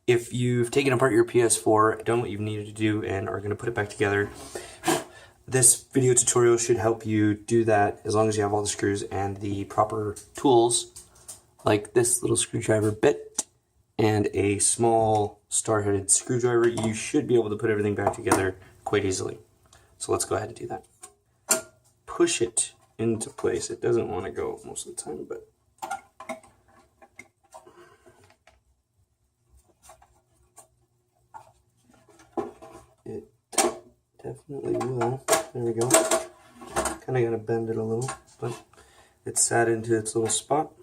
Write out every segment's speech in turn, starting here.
if you've taken apart your PS4, done what you've needed to do, and are going to put it back together, this video tutorial should help you do that as long as you have all the screws and the proper tools, like this little screwdriver bit and a small star-headed screwdriver. You should be able to put everything back together quite easily. So let's go ahead and do that. Push it into place. It doesn't want to go most of the time, but it definitely will. There we go. Kind of got to bend it a little, but it's sat into its little spot.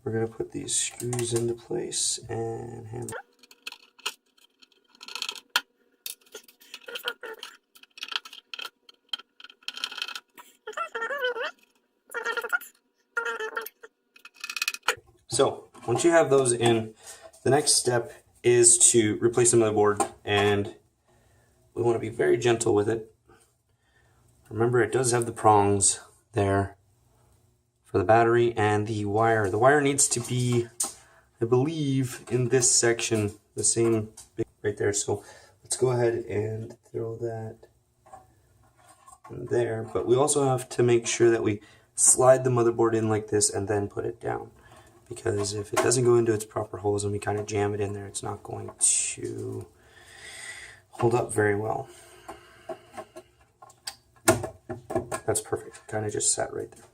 We're going to put these screws into place and hammer. So once you have those in, the next step is to replace the motherboard, and we want to be very gentle with it. Remember, it does have the prongs there for the battery and the wire. The wire needs to be, I believe, in this section, the same bit right there. So let's go ahead and throw that in there. But we also have to make sure that we slide the motherboard in like this and then put it down. Because if it doesn't go into its proper holes and we kind of jam it in there, it's not going to hold up very well. That's perfect. Kind of just sat right there.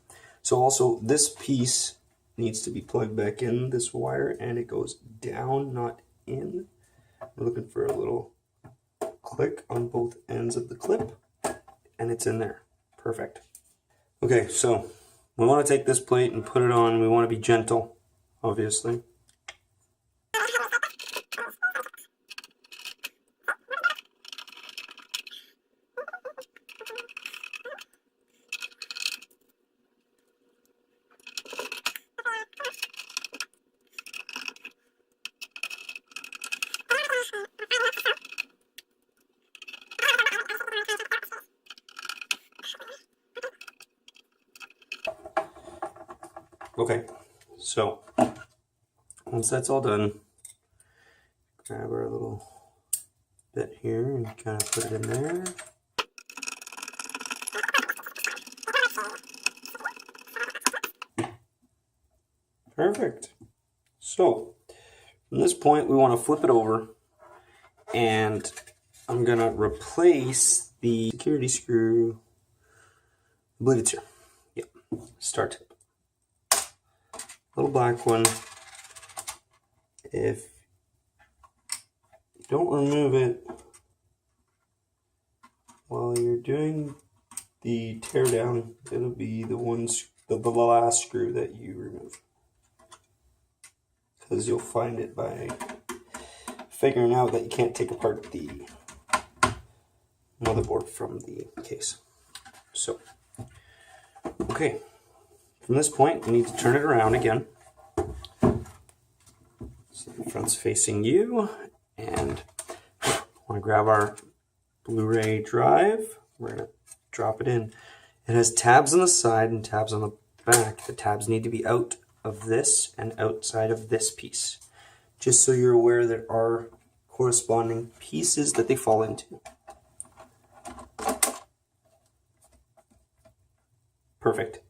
So also, this piece needs to be plugged back in, this wire, and it goes down, not in. We're looking for a little click on both ends of the clip, and it's in there. Perfect. Okay, so we want to take this plate and put it on. We want to be gentle, obviously. Okay, so once that's all done, grab our little bit here and kind of put it in there. Perfect. So from this point, we want to flip it over, and I'm going to replace the security screw. I believe it's here. Yep, start tip. Little black one. If you don't remove it while you're doing the tear down, it'll be the last screw that you remove, because you'll find it by figuring out that you can't take apart the motherboard from the case. So, okay. From this point, we need to turn it around again. So the front's facing you, and we want to grab our Blu-ray drive. We're going to drop it in. It has tabs on the side and tabs on the back. The tabs need to be out of this and outside of this piece. Just so you're aware, there are corresponding pieces that they fall into. Perfect.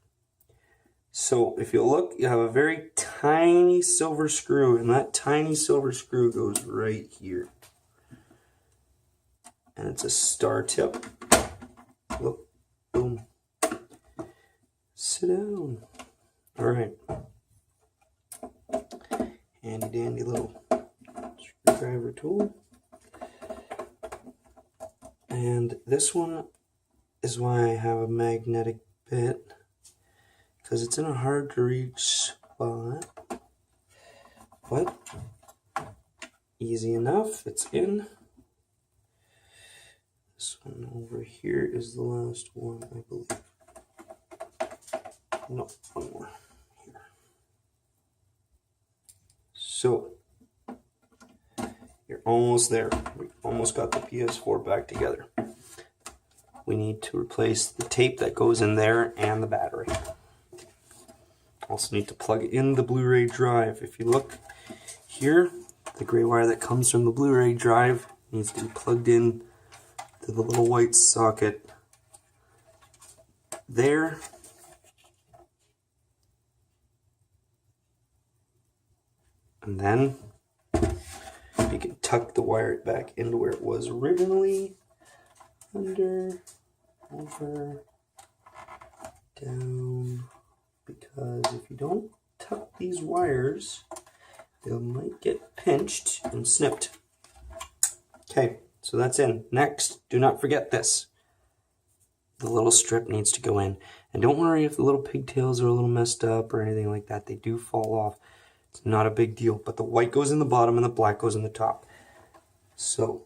So if you look, you have a very tiny silver screw, and that tiny silver screw goes right here. And it's a star tip. Look, boom. Sit down. All right. Handy dandy little screwdriver tool. And this one is why I have a magnetic bit, because it's in a hard to reach spot, but easy enough, it's in. This one over here is the last one, I believe. No, one more here. So, you're almost there. We almost got the PS4 back together. We need to replace the tape that goes in there and the battery. Also need to plug in the Blu-ray drive. If you look here, the gray wire that comes from the Blu-ray drive needs to be plugged in to the little white socket there. And then you can tuck the wire back into where it was originally. Under, over, down. Because if you don't tuck these wires, they might get pinched and snipped. Okay, so that's in. Next, do not forget this. The little strip needs to go in. And don't worry if the little pigtails are a little messed up or anything like that. They do fall off. It's not a big deal. But the white goes in the bottom and the black goes in the top. So,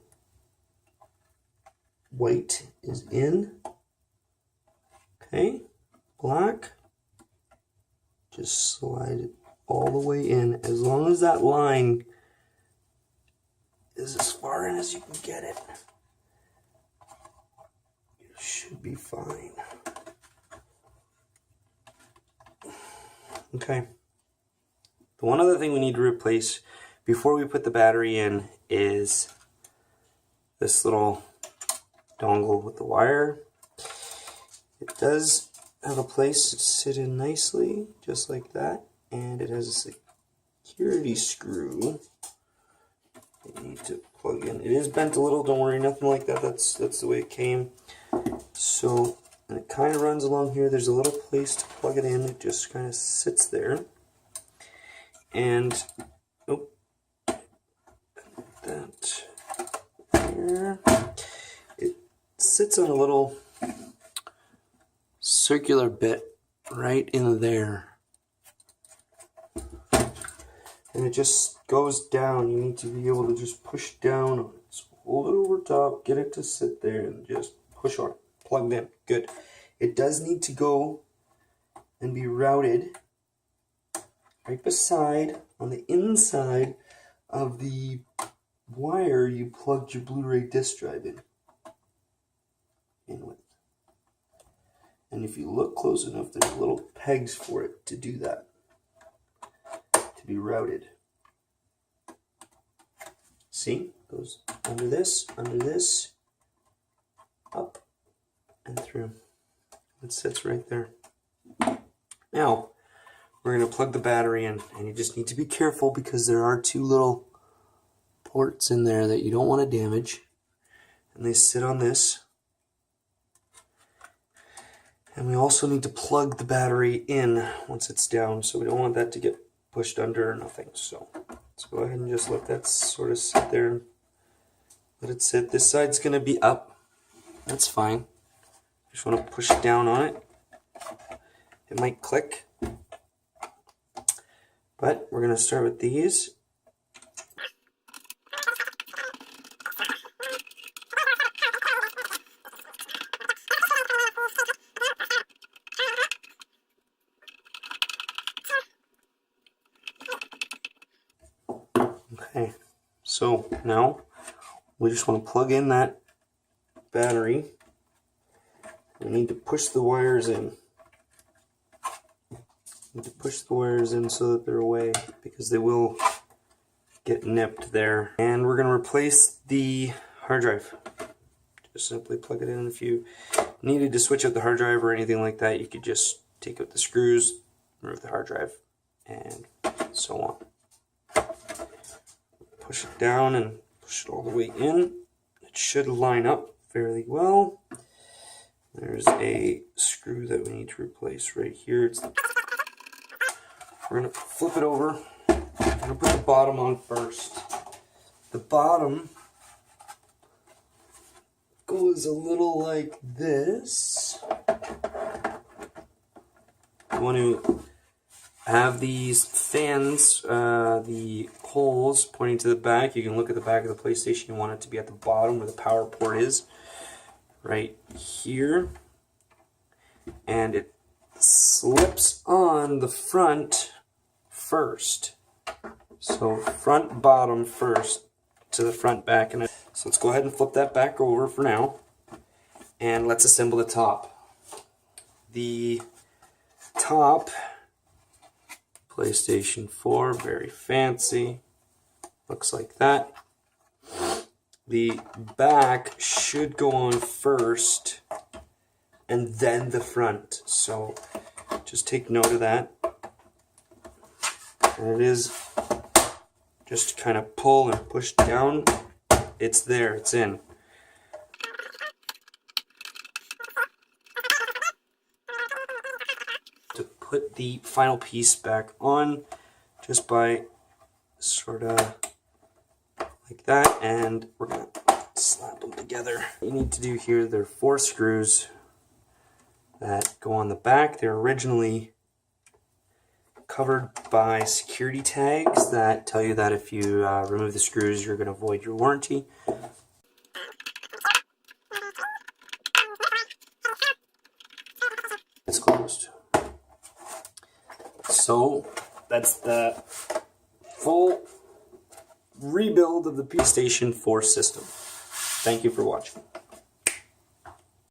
white is in. Okay, black. Just slide it all the way in. As long as that line is as far in as you can get it, you should be fine. Okay. The one other thing we need to replace before we put the battery in is this little dongle with the wire. It does have a place to sit in nicely, just like that, and it has a security screw you need to plug in. It is bent a little, don't worry, nothing like that. That's the way it came. So, and it kind of runs along here. There's a little place to plug it in. It just kind of sits there, and oh, that there. It sits on a little circular bit right in there, and it just goes down. You need to be able to just push down on it. So hold it over top, get it to sit there, and just push on it. Plugged in. Good. It does need to go and be routed right beside, on the inside of the wire you plugged your Blu-ray disc drive in with. And if you look close enough, there's little pegs for it to do that, to be routed. See? Goes under this, up, and through. It sits right there. Now, we're going to plug the battery in, and you just need to be careful because there are two little ports in there that you don't want to damage, and they sit on this. And we also need to plug the battery in once it's down, so we don't want that to get pushed under or nothing. So let's go ahead and just let that sort of sit there and let it sit. This side's going to be up. That's fine. Just want to push down on it. It might click. But we're going to start with these. Okay, so now we just want to plug in that battery. We need to push the wires in. Need to push the wires in so that they're away, because they will get nipped there. And we're going to replace the hard drive. Just simply plug it in. If you needed to switch out the hard drive or anything like that, you could just take out the screws, remove the hard drive, and so on. Push it down and push it all the way in. It should line up fairly well. There's a screw that we need to replace right here. We're going to flip it over. I'm going to put the bottom on first. The bottom goes a little like this. You want to have these fans, the holes pointing to the back. You can look at the back of the PlayStation. You want it to be at the bottom where the power port is, right here. And it slips on the front first. So front bottom first to the front back. And so let's go ahead and flip that back over for now. And let's assemble the top. The top, PlayStation 4, very fancy. Looks like that. The back should go on first and then the front. So just take note of that. And it is just kind of pull and push down. It's there, it's in. To put the final piece back on just by sort of like that, and we're gonna slap them together. What you need to do here, there are 4 screws that go on the back. They're originally covered by security tags that tell you that if you remove the screws, you're going to void your warranty. It's closed. So that's the full rebuild of the P-Station 4 system. Thank you for watching.